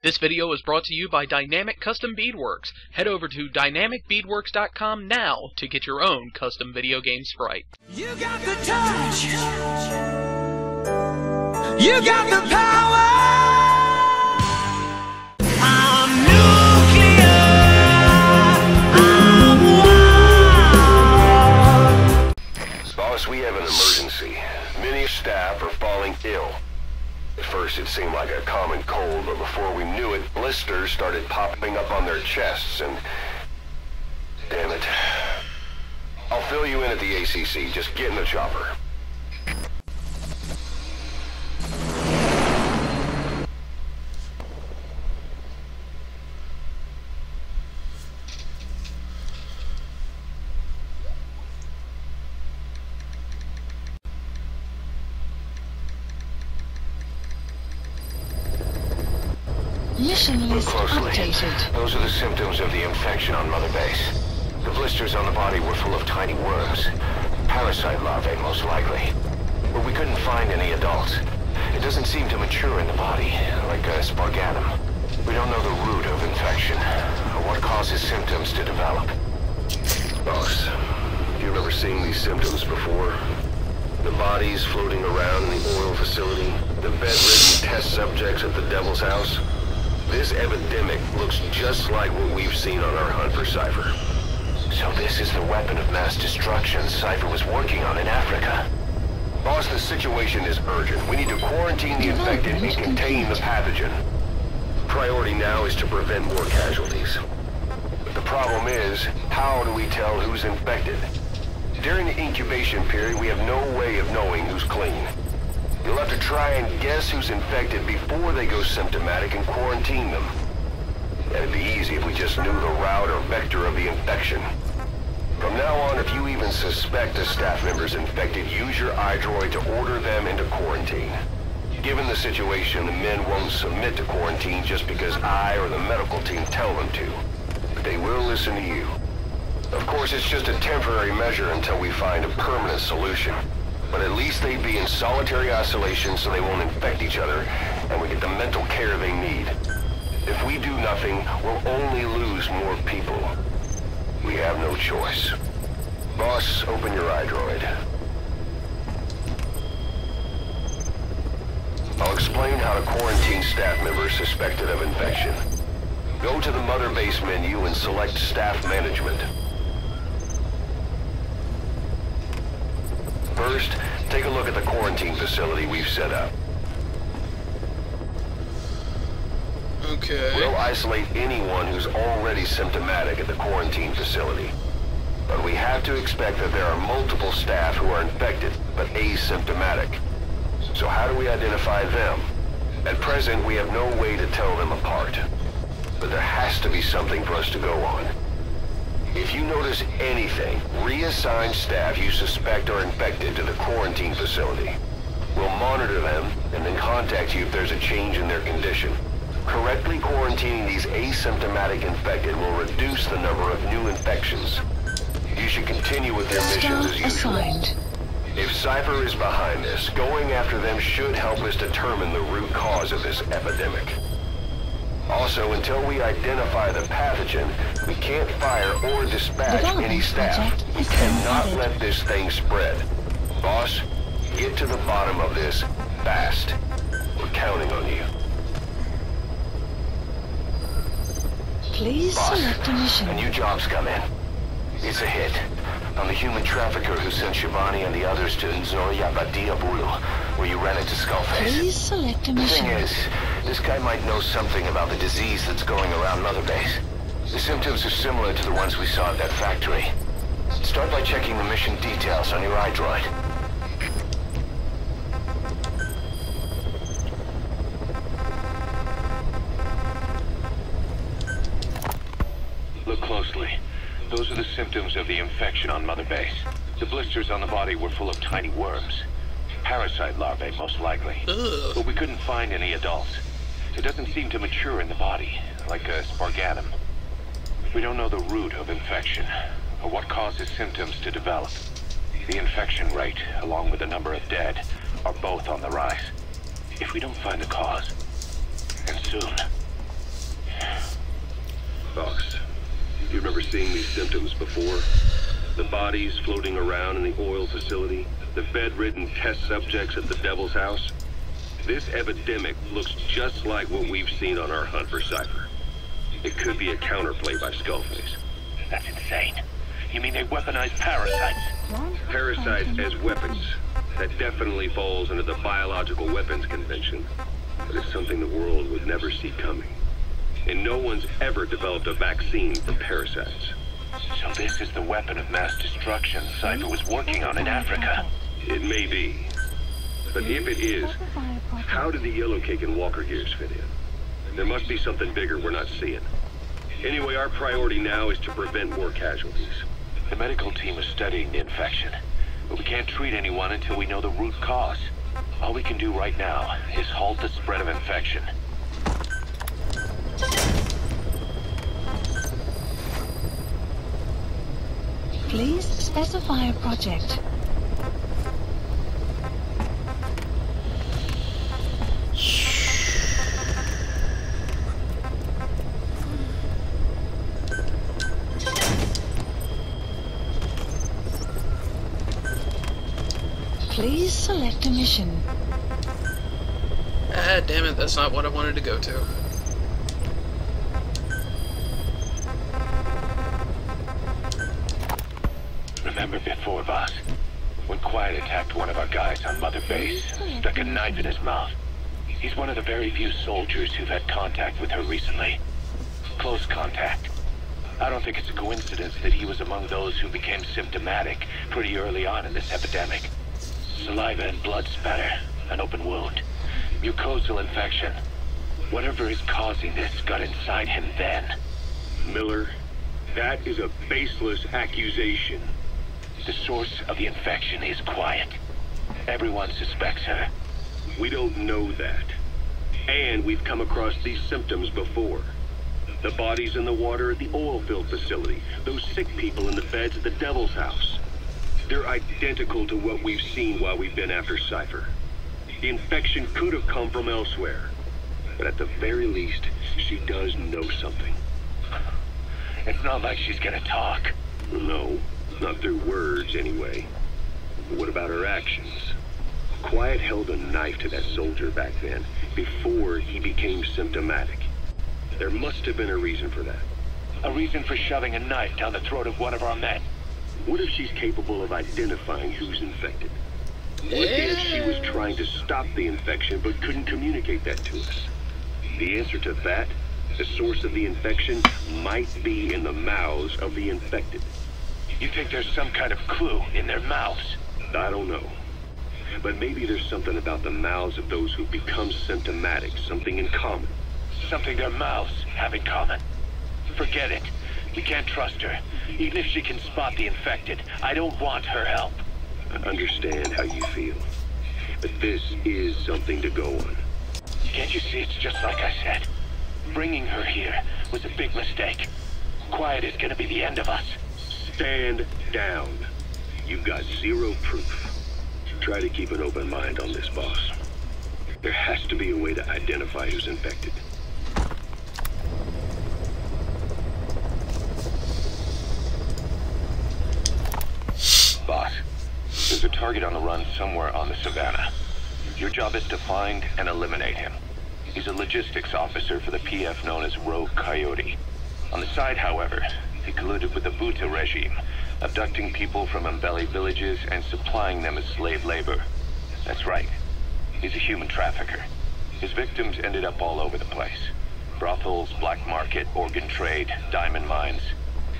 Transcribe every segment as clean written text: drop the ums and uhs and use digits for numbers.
This video is brought to you by Dynamic Custom Beadworks. Head over to dynamicbeadworks.com now to get your own custom video game sprite. You got the touch. You got the power. I'm nuclear. I'm wild. Boss, we have an emergency. Many staff are falling ill. At first it seemed like a common cold, but before we knew it, blisters started popping up on their chests and... damn it. I'll fill you in at the ACC. Just get in the chopper. Mission list updated. Those are the symptoms of the infection on Mother Base. The blisters on the body were full of tiny worms. Parasite larvae, most likely. But we couldn't find any adults. It doesn't seem to mature in the body, like a spargatum. We don't know the root of infection, or what causes symptoms to develop. Boss, do you remember seeing these symptoms before? The bodies floating around in the oil facility, the bedridden test subjects at the Devil's House. This epidemic looks just like what we've seen on our hunt for Cypher. So this is the weapon of mass destruction Cypher was working on in Africa. Boss, the situation is urgent. We need to quarantine the infected and contain the pathogen. Priority now is to prevent more casualties. But the problem is, how do we tell who's infected? During the incubation period, we have no way of knowing who's clean. You'll have to try and guess who's infected before they go symptomatic and quarantine them. That'd be easy if we just knew the route or vector of the infection. From now on, if you even suspect a staff member's infected, use your iDroid to order them into quarantine. Given the situation, the men won't submit to quarantine just because I or the medical team tell them to. But they will listen to you. Of course, it's just a temporary measure until we find a permanent solution. But at least they'd be in solitary isolation so they won't infect each other, and we get the mental care they need. If we do nothing, we'll only lose more people. We have no choice. Boss, open your iDroid. I'll explain how to quarantine staff members suspected of infection. Go to the Mother Base menu and select Staff Management. First, take a look at the quarantine facility we've set up. Okay. We'll isolate anyone who's already symptomatic at the quarantine facility. But we have to expect that there are multiple staff who are infected, but asymptomatic. So how do we identify them? At present, we have no way to tell them apart. But there has to be something for us to go on. If you notice anything, reassign staff you suspect are infected to the quarantine facility. We'll monitor them and then contact you if there's a change in their condition. Correctly quarantining these asymptomatic infected will reduce the number of new infections. You should continue with your missions as usual. If Cypher is behind this, going after them should help us determine the root cause of this epidemic. Also, until we identify the pathogen, we can't fire or dispatch any staff. We cannot let this thing spread. Boss, get to the bottom of this fast. We're counting on you. Please select a mission. A new job's come in. It's a hit. I'm the human trafficker who sent Shivani and the others to Nzoya Badia Bulu, where you ran into Skullface. Please select a The mission. thing is, this guy might know something about the disease that's going around Mother Base. The symptoms are similar to the ones we saw at that factory. Start by checking the mission details on your iDroid. Look closely. Those are the symptoms of the infection on Mother Base. The blisters on the body were full of tiny worms. Parasite larvae, most likely. Ugh. But we couldn't find any adults. It doesn't seem to mature in the body, like a spargatum. We don't know the root of infection, or what causes symptoms to develop. The infection rate, along with the number of dead, are both on the rise. If we don't find the cause, and soon, seeing these symptoms before. The bodies floating around in the oil facility, the bedridden test subjects at the Devil's House. This epidemic looks just like what we've seen on our hunt for Cypher. It could be a counterplay by Skullface. That's insane. You mean they weaponize parasites? Parasites as weapons. That definitely falls under the Biological Weapons Convention. But it's something the world would never see coming. And no one's ever developed a vaccine for parasites. So this is the weapon of mass destruction Cypher was working on in Africa. It may be. But if it is, how did the Yellow Cake and Walker Gears fit in? There must be something bigger we're not seeing. Anyway, our priority now is to prevent more casualties. The medical team is studying the infection, but we can't treat anyone until we know the root cause. All we can do right now is halt the spread of infection. Please specify a project. Please select a mission. Ah, damn it, that's not what I wanted to go to. Remember before, boss? When Quiet attacked one of our guys on Mother Base, stuck a knife in his mouth. He's one of the very few soldiers who've had contact with her recently. Close contact. I don't think it's a coincidence that he was among those who became symptomatic pretty early on in this epidemic. Saliva and blood spatter, an open wound, mucosal infection. Whatever is causing this got inside him then. Miller, that is a baseless accusation. The source of the infection is Quiet. Everyone suspects her. We don't know that. And we've come across these symptoms before. The bodies in the water at the oil field facility. Those sick people in the beds at the Devil's House. They're identical to what we've seen while we've been after Cypher. The infection could have come from elsewhere. But at the very least, she does know something. It's not like she's gonna talk. No, not through words anyway. But what about her actions? Quiet held a knife to that soldier back then, before he became symptomatic. There must have been a reason for that. A reason for shoving a knife down the throat of one of our men. What if she's capable of identifying who's infected? What if she was trying to stop the infection but couldn't communicate that to us? The answer to that, the source of the infection, might be in the mouths of the infected. You think there's some kind of clue in their mouths? I don't know. But maybe there's something about the mouths of those who become symptomatic, something in common. Something their mouths have in common. Forget it. We can't trust her. Even if she can spot the infected, I don't want her help. I understand how you feel. But this is something to go on. Can't you see it's just like I said? Bringing her here was a big mistake. Quiet is gonna be the end of us. Stand down. You've got zero proof. Try to keep an open mind on this, boss. There has to be a way to identify who's infected. Boss, there's a target on the run somewhere on the savannah. Your job is to find and eliminate him. He's a logistics officer for the PF known as Rogue Coyote. On the side, however, he colluded with the Buta regime, abducting people from Mbeli villages and supplying them as slave labor. That's right. He's a human trafficker. His victims ended up all over the place. Brothels, black market, organ trade, diamond mines.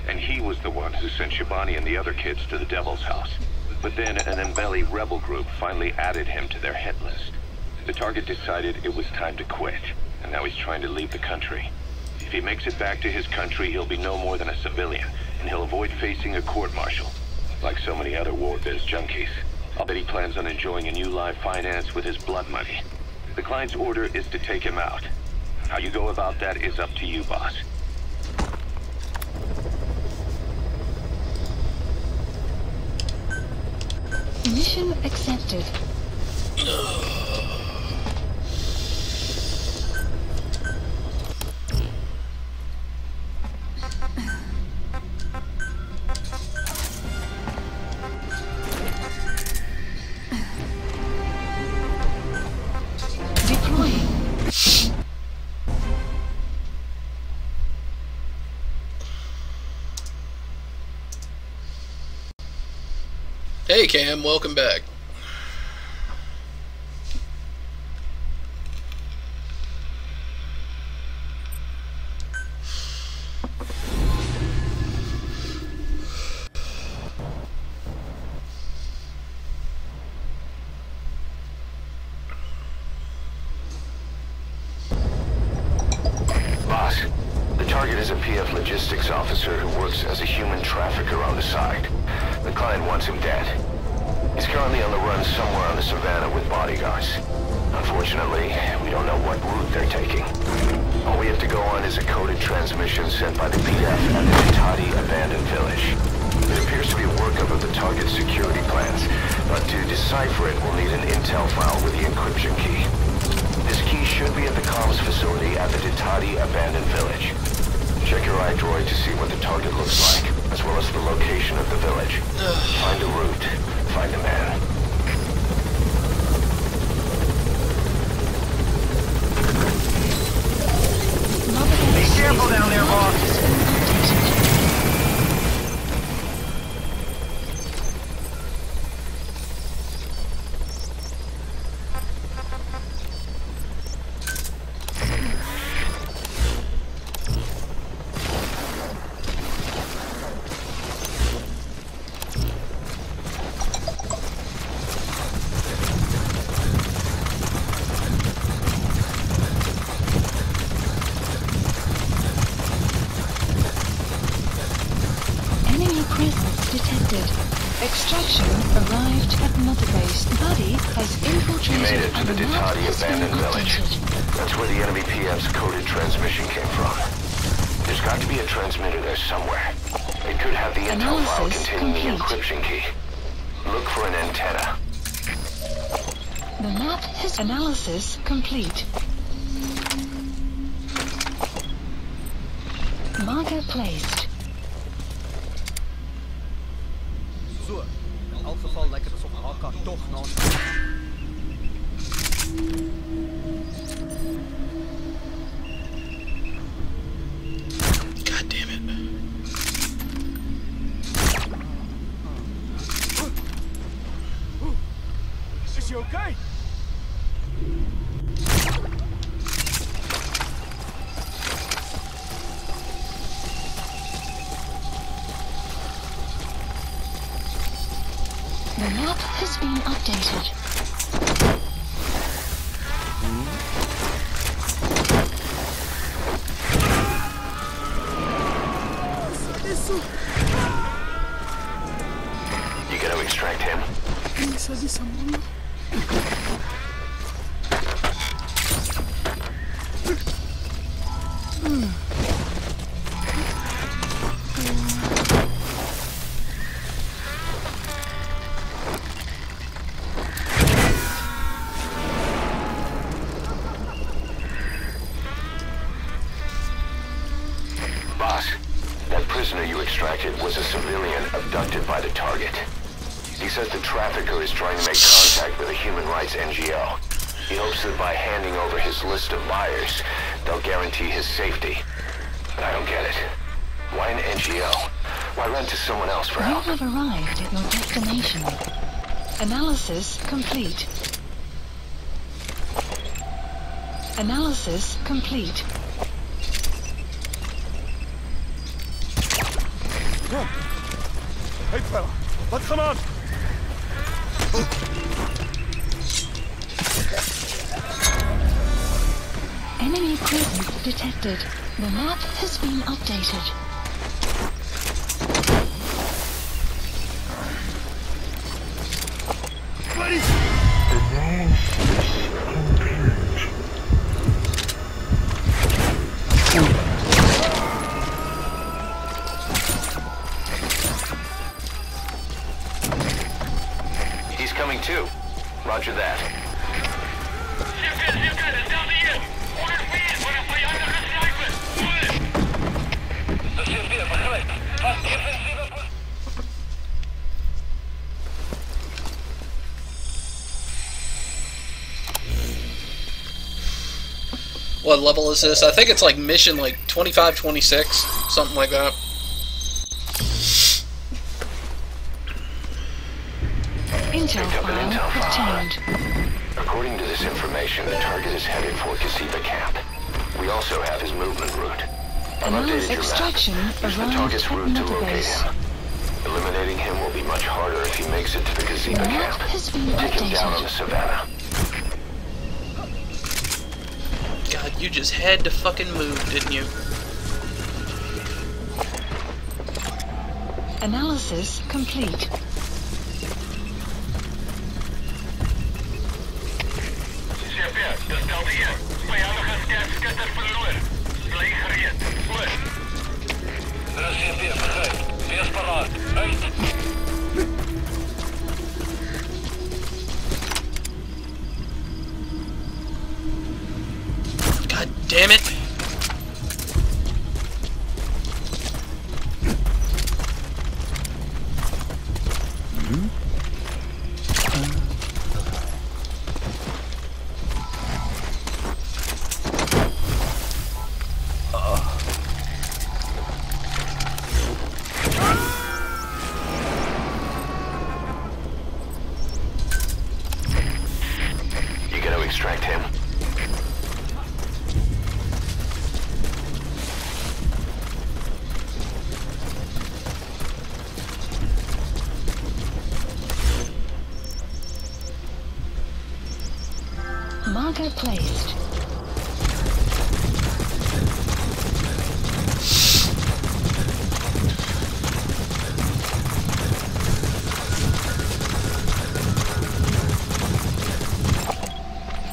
And he was the one who sent Shabani and the other kids to the Devil's House. But then an Mbeli rebel group finally added him to their hit list. The target decided it was time to quit, and now he's trying to leave the country. If he makes it back to his country, he'll be no more than a civilian, and he'll avoid facing a court-martial, like so many other war biz junkies. I'll bet he plans on enjoying a new live finance with his blood money. The client's order is to take him out. How you go about that is up to you, boss. Mission accepted. Hey Cam, welcome back. Boss, the target is a PF logistics officer who works as a human trafficker on the side. The client wants him dead. He's currently on the run somewhere on the savannah with bodyguards. Unfortunately, we don't know what route they're taking. All we have to go on is a coded transmission sent by the PF at the Ditati abandoned village. It appears to be a workup of the target's security plans, but to decipher it, we'll need an intel file with the encryption key. This key should be at the comms facility at the Ditati abandoned village. Check your iDroid to see what the target looks like, as well as the location of the village. Find a route, find a man. Be careful down there, boss. Extraction arrived at Mother Base. Buddy has infiltrated. You made it to and the the map Ditati has been abandoned village. updated. That's where the enemy PF's coded transmission came from. There's got to be a transmitter there somewhere. It could have the intel file Analysis containing the complete. encryption key. Look for an antenna. The map has analysis complete. Marker placed. So, in elk geval lyk dit asof AK tog na ons. God damn it. Is you okay? The map has been updated. You gotta extract him. Boss, that prisoner you extracted was a civilian abducted by the target. He says the trafficker is trying to make contact with a human rights NGO. He hopes that by handing over his list of buyers, they'll guarantee his safety. But I don't get it. Why an NGO? Why run to someone else for You help? have arrived at your destination. Analysis complete. Analysis complete. Hey fella, wat gaan aan? Enemy presence detected. The map has been updated. He's coming too. Roger that. What level is this? I think it's like mission like 25, 26, something like that. Intel Picked up an intel file file. obtained. According to this information, the target is headed for Kasiva camp. We also have his movement route. I've Anoma's updated your map. extraction Use the arrived target's at route to Mother locate Base. him. Eliminating him will be much harder if he makes it to the Kasiva The map camp. has been Take him down on the updated. savannah. God, you just had to fucking move, didn't you? Analysis complete. God damn it! You gotta extract him. Marker placed.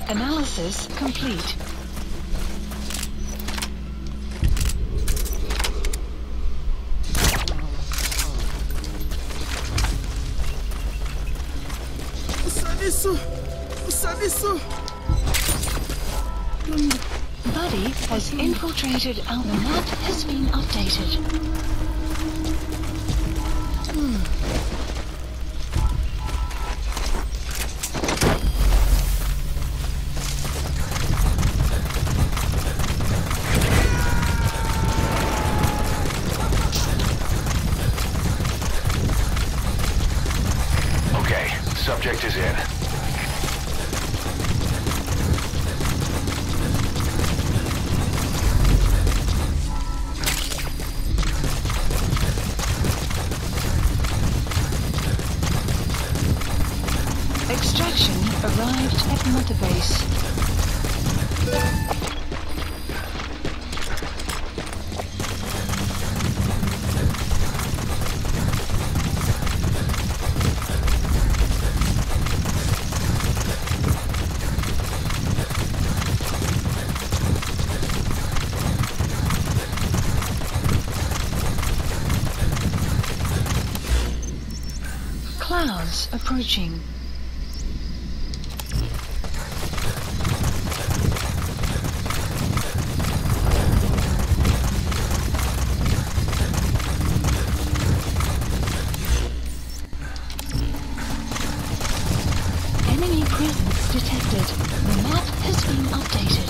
Analysis complete. Buddy has infiltrated our map has been updated. Okay, subject is in. Extraction arrived at Mother Base. Clouds approaching. Enemy presence detected. The map has been updated.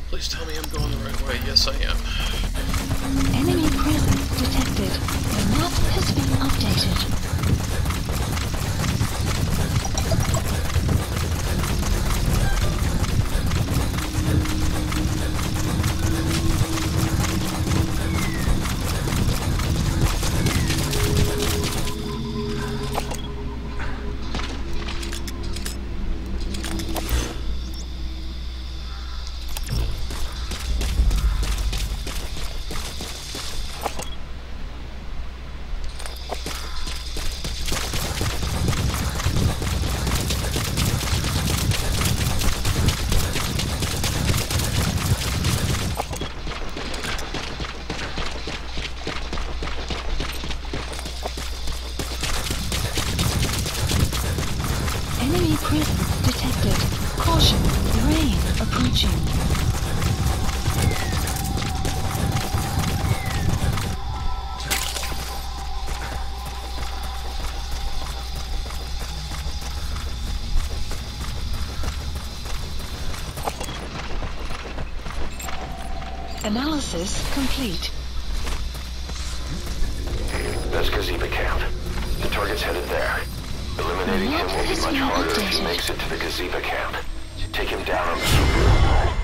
Please tell me I'm going the right way. Yes, I am. Enemy presence detected. The map has been updated. Enemy presence detected. Caution, rain approaching. Analysis complete. gazebo camp. The target's headed there. Eliminating him will be much harder if he makes it to the gazebo camp. Take him down on the super.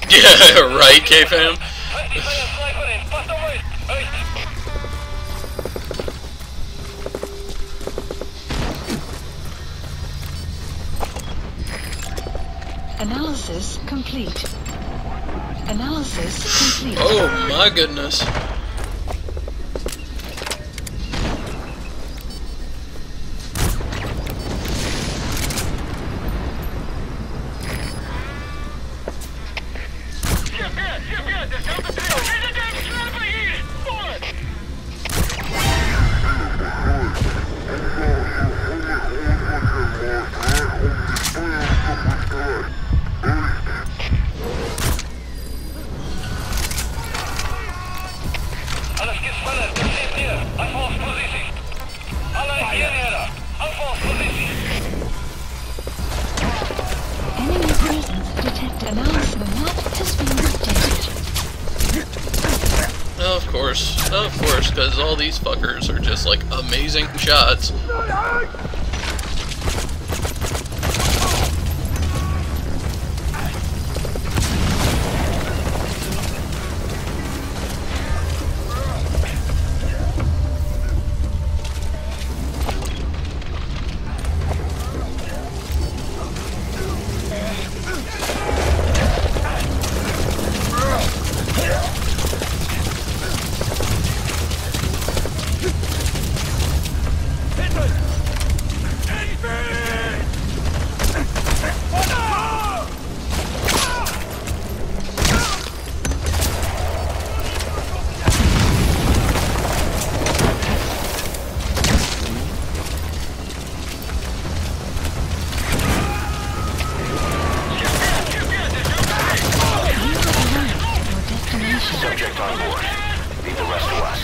Yeah, right, K-Fam? Analysis complete. Analysis complete. Oh my goodness. Enemy presence detected. Analysis map has been updated. Of course, because all these fuckers are just like amazing shots. Subject on board. Leave the rest to us.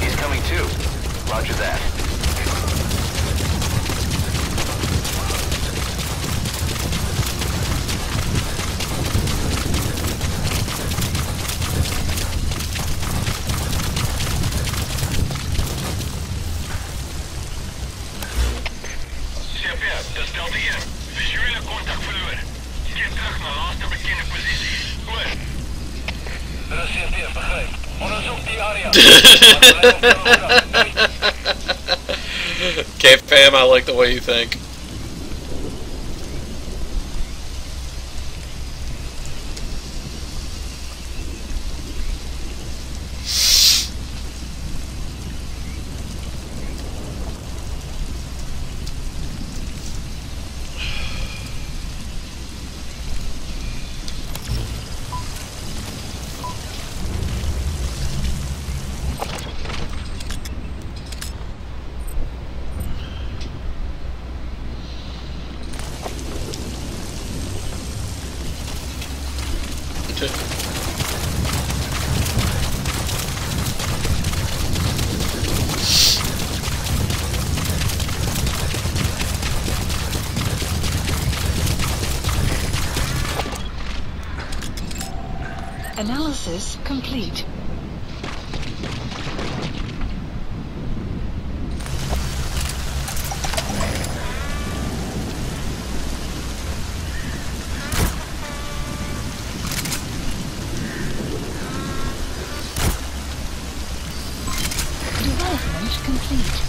He's coming too. Roger that. Okay, fam, I like the way you think. Analysis complete. Development complete.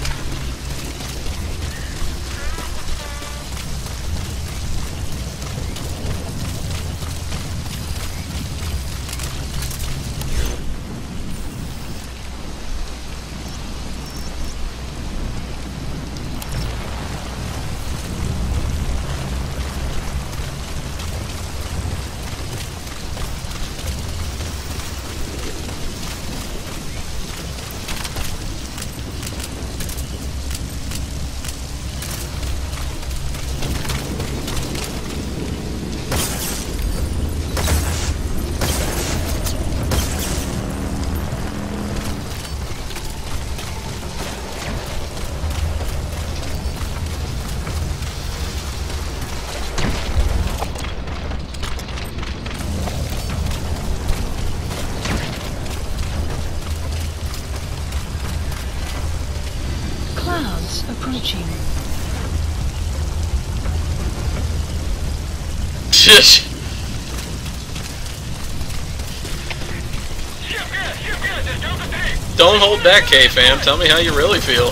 presence approaching. Don't hold back, K-Fam. Tell me how you really feel.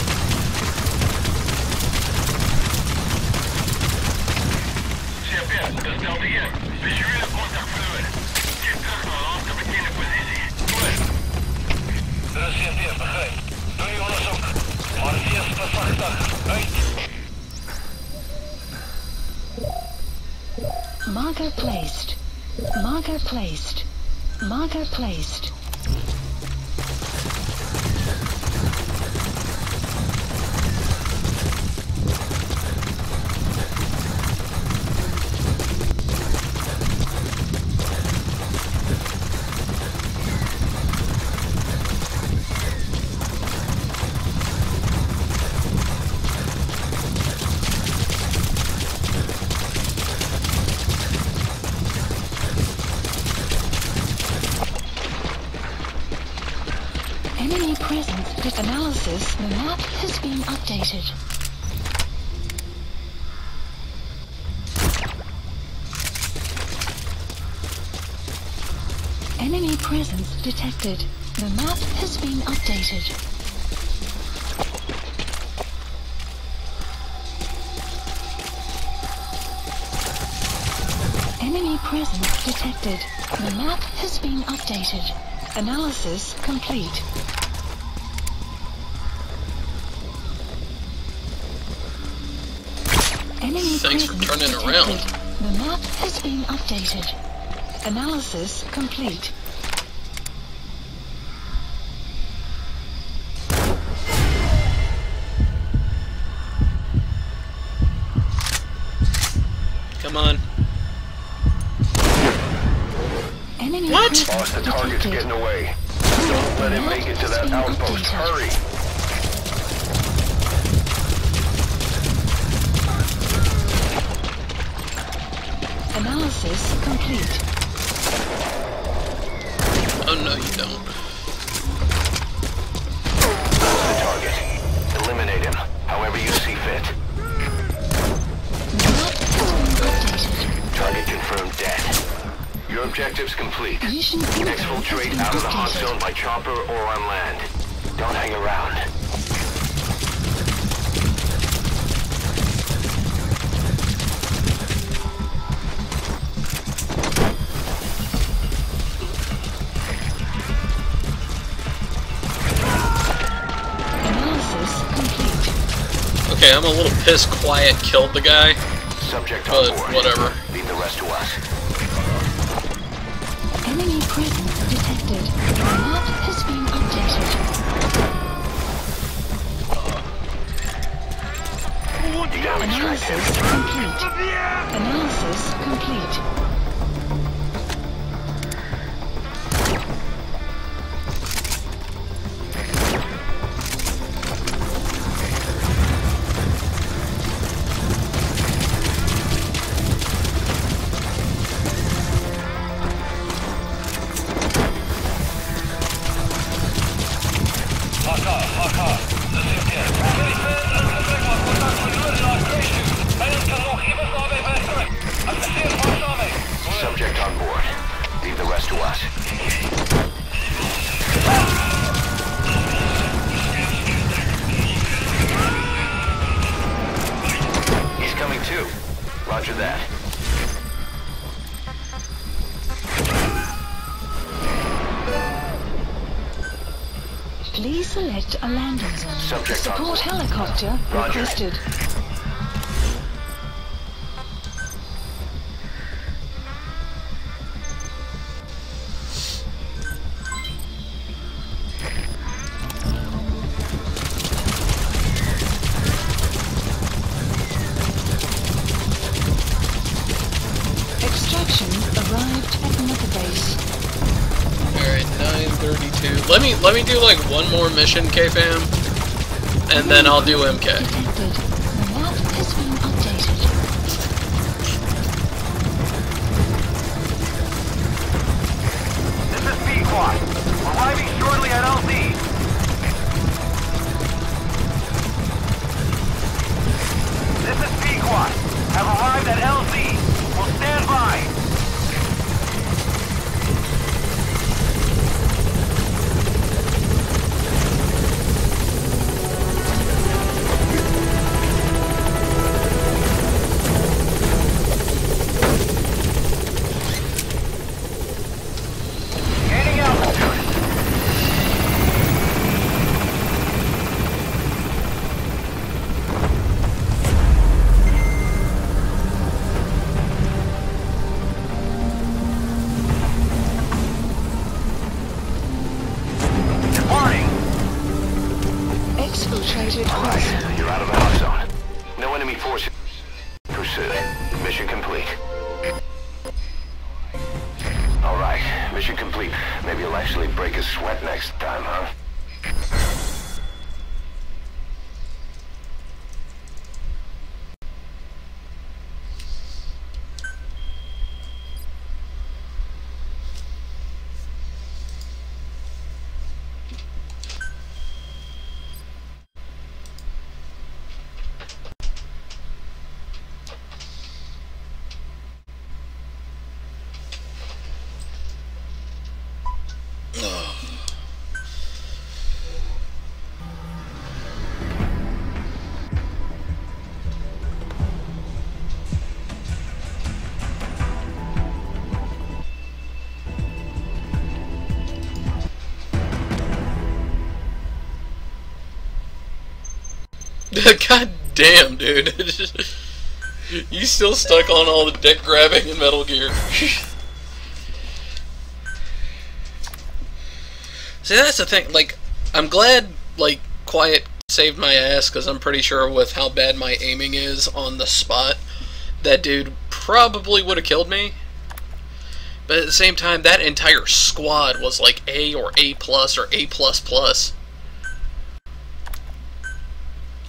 Marker placed. Marker placed. Marker placed. Enemy presence with analysis. The map has been updated. Enemy presence detected. The map has been updated. Enemy presence detected. The map has been updated. Analysis complete. Enemy Thanks for presence turning detected. around. The map has been updated. Analysis complete. Come on. Enemy What? presence Boss, the target's detected. getting away. Don't let him make it to that outpost. Hurry! Analysis complete. Oh no, you don't. That's the target. Eliminate him, however you see fit. The map has been updated. Target confirmed dead. Your objective's complete. Mission info has Exfiltrate been out of the hot updated. zone by chopper or on land. Don't hang around. Analysis complete. Okay, I'm a little pissed Quiet killed the guy, Subject on but board. whatever. Leave the rest to us. Enemy presence detected. The map has been updated. Damage Analysis strength. complete. Analysis complete. Subject on board. Leave the rest to us. He's coming too. Roger that. Please select a landing zone. Subject on Support board. helicopter Roger. requested. Extraction arrived at Mother Base. Alright, 9:32. Let me do like one more mission, K-Fam, and then I'll do MK. Detected. The map has been updated. This is Pequod. Arriving shortly at LZ. activated Alright, you're out of the hot zone. No enemy forces pursuit. Mission complete. Alright, mission complete. Maybe you'll actually break a sweat next time, huh? God damn, dude. You still stuck on all the dick grabbing in Metal Gear. See, that's the thing, like, I'm glad, like, Quiet saved my ass, because I'm pretty sure with how bad my aiming is on the spot, that dude probably would have killed me. But at the same time, that entire squad was like A or A+, or A++.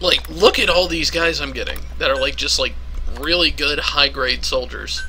Like, look at all these guys I'm getting that are, like, just, like, really good high-grade soldiers.